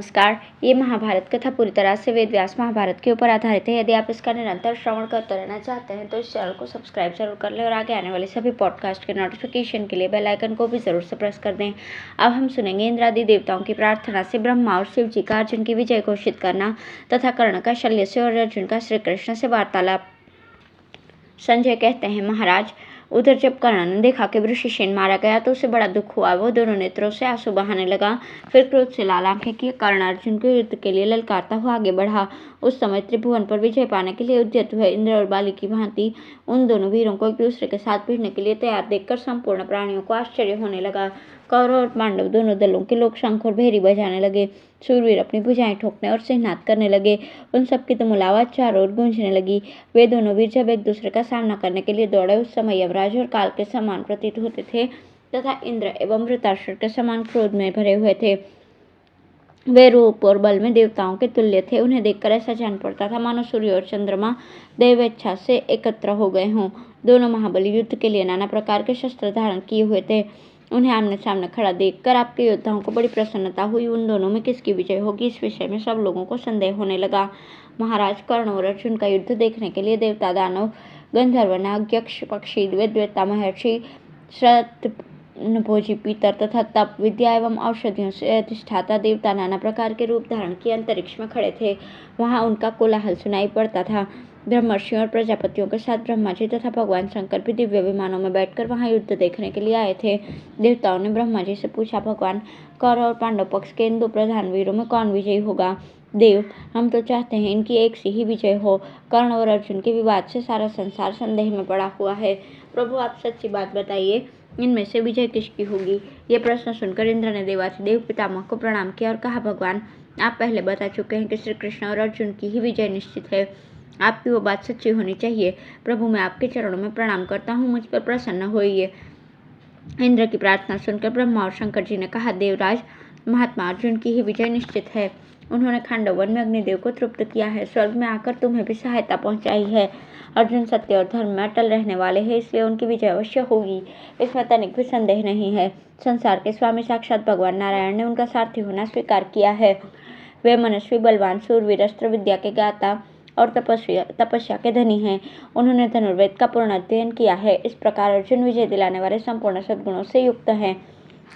नमस्कार। ये महाभारत कथा पूरी तरह से वेद व्यास महाभारत के ऊपर आधारित है। यदि आप इसका निरंतर श्रवण करते रहना चाहते हैं तो इस चैनल को सब्सक्राइब जरूर कर लें और आगे आने वाले सभी पॉडकास्ट के नोटिफिकेशन के लिए बेल आइकन को भी जरूर से प्रेस कर दें। अब हम सुनेंगे इंद्रादि देवताओं की प्रार्थना से ब्रह्मा और शिव जी का अर्जुन की विजय घोषित करना तथा कर्ण का शल्य से और अर्जुन का श्री कृष्ण से वार्तालाप। संजय कहते हैं, महाराज, उधर जब कर्ण ने देखा कि वृषिसेन मारा गया तो उसे बड़ा दुख हुआ। वो दोनों नेत्रों से आंसू बहाने लगा। फिर क्रोध से लाल आंखें किए कर्ण अर्जुन को युद्ध के लिए ललकारता हुआ आगे बढ़ा। उस समय त्रिभुवन पर विजय पाने के लिए उद्यत हुए इंद्र और बाली की भांति उन दोनों वीरों को एक दूसरे के साथ भिड़ने के लिए तैयार देखकर संपूर्ण प्राणियों को आश्चर्य होने लगा। कौरव और पांडव दोनों दलों के लोग शंख और भेरी बजाने लगे। शूरवीर अपनी भुजाएं ठोकने और सिंहनाद करने लगे। उन सबकी तुमुल आवाज चारों ओर गूंजने लगी। वे दोनों वीर जब एक दूसरे का सामना करने के लिए दौड़े उस समय यमराज और काल के समान प्रतीत होते थे तथा इंद्र एवं वृत्रासुर के समान क्रोध में भरे हुए थे। वे रूप और बल में देवताओं के तुल्य थे। उन्हें देखकर ऐसा जान पड़ता था मानो सूर्य और चंद्रमा दैवेच्छा से एकत्र हो गए हों। दोनों महाबली युद्ध के लिए नाना प्रकार के शस्त्र धारण किए हुए थे। उन्हें आमने सामने खड़ा देखकर आपके योद्धाओं को बड़ी प्रसन्नता हुई। उन दोनों में किसकी विजय होगी इस विषय में सब लोगों को संदेह होने लगा। महाराज, कर्ण और अर्जुन का युद्ध देखने के लिए देवता, दानव, गंधर्व, नाग, यक्ष, पक्षी, वेदवेत्ता, महर्षि, श्रद्धभोजी, पितर तथा तप, विद्या एवं औषधियों से अधिष्ठाता देवता नाना प्रकार के रूप धारण किए अंतरिक्ष में खड़े थे। वहां उनका कोलाहल सुनाई पड़ता था। ब्रह्मर्षियों और प्रजापतियों के साथ ब्रह्मा जी तथा भगवान शंकर भी दिव्य विमानों में बैठकर वहां युद्ध देखने के लिए आए थे। देवताओं ने ब्रह्मा जी से पूछा, भगवान, कौरव और पांडव पक्ष के इन दो प्रधान वीरों में कौन विजयी होगा? देव, हम तो चाहते हैं इनकी एक सी ही विजय हो। कर्ण और अर्जुन के विवाद से सारा संसार संदेह में पड़ा हुआ है। प्रभु, आप सच्ची बात बताइए, इनमें से विजय किसकी होगी? ये प्रश्न सुनकर इंद्र ने देवाधिदेव पितामह को प्रणाम किया और कहा, भगवान, आप पहले बता चुके हैं कि श्री कृष्ण और अर्जुन की ही विजय निश्चित है। आपकी वो बात सच्ची होनी चाहिए। प्रभु, मैं आपके चरणों में प्रणाम करता हूँ, मुझ पर प्रसन्न होइए। इंद्र की प्रार्थना सुनकर ब्रह्मा और शंकर जी ने कहा, देवराज, महात्मा अर्जुन की ही विजय निश्चित है। उन्होंने खांडव वन में अग्निदेव को तृप्त किया है, स्वर्ग में आकर तुम्हें भी सहायता पहुंचाई है। अर्जुन सत्य और धर्म में अटल रहने वाले हैं, इसलिए उनकी विजय अवश्य होगी, इसमें तनिक भी संदेह नहीं है। संसार के स्वामी साक्षात भगवान नारायण ने उनका सारथी होना स्वीकार किया है। वे मनस्वी, बलवान, शूरवीर, अस्त्र विद्या के ज्ञाता और तपस्या के धनी हैं। उन्होंने धनुर्वेद का पूर्ण अध्ययन किया है। इस प्रकार अर्जुन विजय दिलाने वाले संपूर्ण सद्गुणों से युक्त हैं।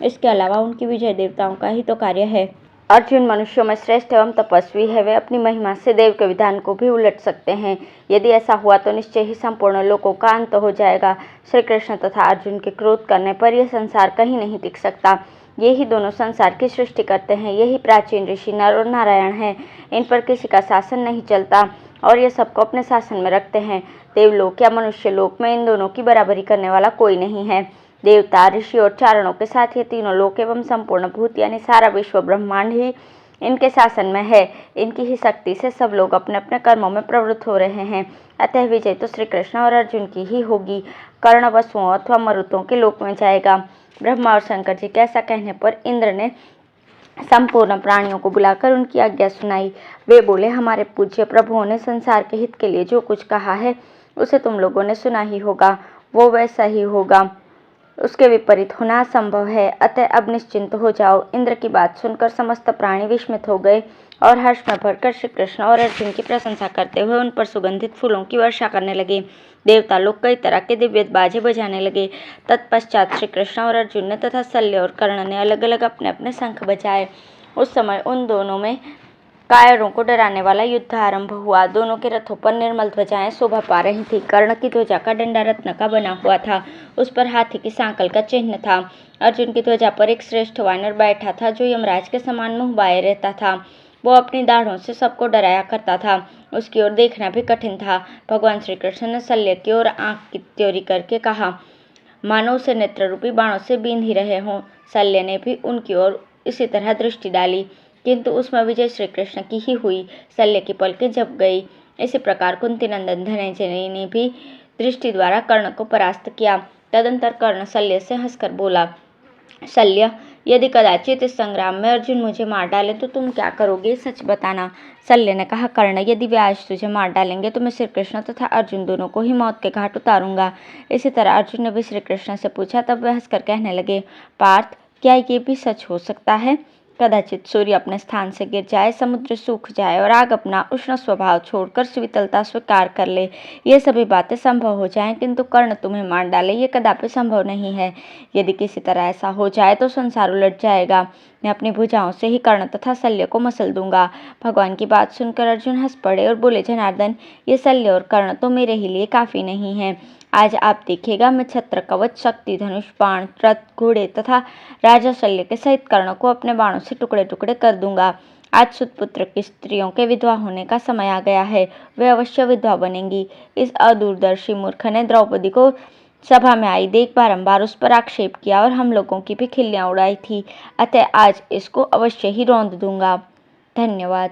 इसके अलावा उनकी विजय देवताओं का ही तो कार्य है। अर्जुन मनुष्यों में श्रेष्ठ एवं तपस्वी है। वे अपनी महिमा से देव के विधान को भी उलट सकते हैं। यदि ऐसा हुआ तो निश्चय ही संपूर्ण लोकों का अंत हो जाएगा। श्री कृष्ण तथा अर्जुन के क्रोध करने पर यह संसार कहीं नहीं टिक सकता। ये ही दोनों संसार की सृष्टि करते हैं। यही प्राचीन ऋषि नर और नारायण हैं। इन पर किसी का शासन नहीं चलता और ये सबको अपने शासन में रखते हैं। देवलोक या मनुष्य लोक में इन दोनों की बराबरी करने वाला कोई नहीं है। देवता, ऋषि और चारणों के साथ ये तीनों लोक एवं संपूर्ण भूत यानी सारा विश्व ब्रह्मांड ही इनके शासन में है। इनकी ही शक्ति से सब लोग अपने अपने कर्मों में प्रवृत्त हो रहे हैं। अतः विजय तो श्री कृष्ण और अर्जुन की ही होगी। कर्ण वसुओं अथवा मरुतों के लोक में जाएगा। ब्रह्मा और शंकर जी के ऐसा कहने पर इंद्र ने संपूर्ण प्राणियों को बुलाकर उनकी आज्ञा सुनाई। वे बोले, हमारे पूज्य प्रभुओं ने संसार के हित के लिए जो कुछ कहा है उसे तुम लोगों ने सुना ही होगा। वो वैसा ही होगा, उसके विपरीत होना असंभव है। अतः अब निश्चिंत हो जाओ। इंद्र की बात सुनकर समस्त प्राणी विस्मित हो गए और हर्ष में भरकर श्री कृष्ण और अर्जुन की प्रशंसा करते हुए उन पर सुगंधित फूलों की वर्षा करने लगे। देवता लोग कई तरह के दिव्य बाजे बजाने लगे। तत्पश्चात श्री कृष्ण और अर्जुन ने तथा शल्य और कर्ण ने अलग अलग अपने अपने शंख बजाए। उस समय उन दोनों में कायरों को डराने वाला युद्ध आरंभ हुआ। दोनों के रथों पर निर्मल ध्वजाएं शोभा पा रही थी। कर्ण की ध्वजा का डंडा रत्न का बना हुआ था, उस पर हाथी की सांकल का चिन्ह था। अर्जुन की ध्वजा पर एक श्रेष्ठ वानर बैठा था जो यमराज के समान मुंह बाए रहता था। वो अपनी दाढ़ों से सबको डराया करता था। उसकी ओर देखना भी कठिन था। भगवान श्री कृष्ण ने शल्य की ओर आंख की त्योरी करके कहा, मानो उसे नेत्र रूपी बाणों से बींध ही रहे हों। शल्य ने भी उनकी ओर इसी तरह दृष्टि डाली, किंतु उसमें विजय श्री कृष्ण की ही हुई। शल्य की पलकें झप गई। इसी प्रकार कुंती नंदन धनंजय ने भी दृष्टि द्वारा कर्ण को परास्त किया। तदंतर कर्ण शल्य से हंसकर बोला, शल्य, यदि कदाचित इस संग्राम में अर्जुन मुझे मार डाले तो तुम क्या करोगे, सच बताना। शल्य ने कहा, कर्ण, यदि वे आज तुझे मार डालेंगे तो मैं श्री कृष्ण तथा अर्जुन दोनों को ही मौत के घाट उतारूंगा। इसी तरह अर्जुन ने भी श्री कृष्ण से पूछा। तब वे हंसकर कहने लगे, पार्थ, क्या ये भी सच हो सकता है? कदाचित सूर्य अपने स्थान से गिर जाए, समुद्र सूख जाए और आग अपना उष्ण स्वभाव छोड़कर शीतलता स्वीकार कर ले। ये सभी बातें संभव हो जाएं, किंतु कर्ण तुम्हें मार डाले, ये कदापि संभव नहीं है। यदि किसी तरह ऐसा हो जाए तो संसार उलट जाएगा। मैं अपनी भुजाओं से ही कर्ण तथा शल्य को मसल दूंगा। भगवान की बात सुनकर अर्जुन हंस पड़े और बोले, जनार्दन, ये शल्य और कर्ण तो मेरे ही लिए काफी नहीं है। आज आप देखिएगा, मैं छत्र, कवच, शक्ति, धनुष, बाण, रथ, घोड़े तथा राजा शल्य के सहित कर्ण को अपने बाणों से टुकड़े टुकड़े कर दूंगा। आज सुतपुत्र की स्त्रियों के विधवा होने का समय आ गया है, वे अवश्य विधवा बनेंगी। इस अदूरदर्शी मूर्ख ने द्रौपदी को सभा में आई देख बारंबार उस पर आक्षेप किया और हम लोगों की भी खिल्लियां उड़ाई थी, अतः आज इसको अवश्य ही रौंद दूंगा। धन्यवाद।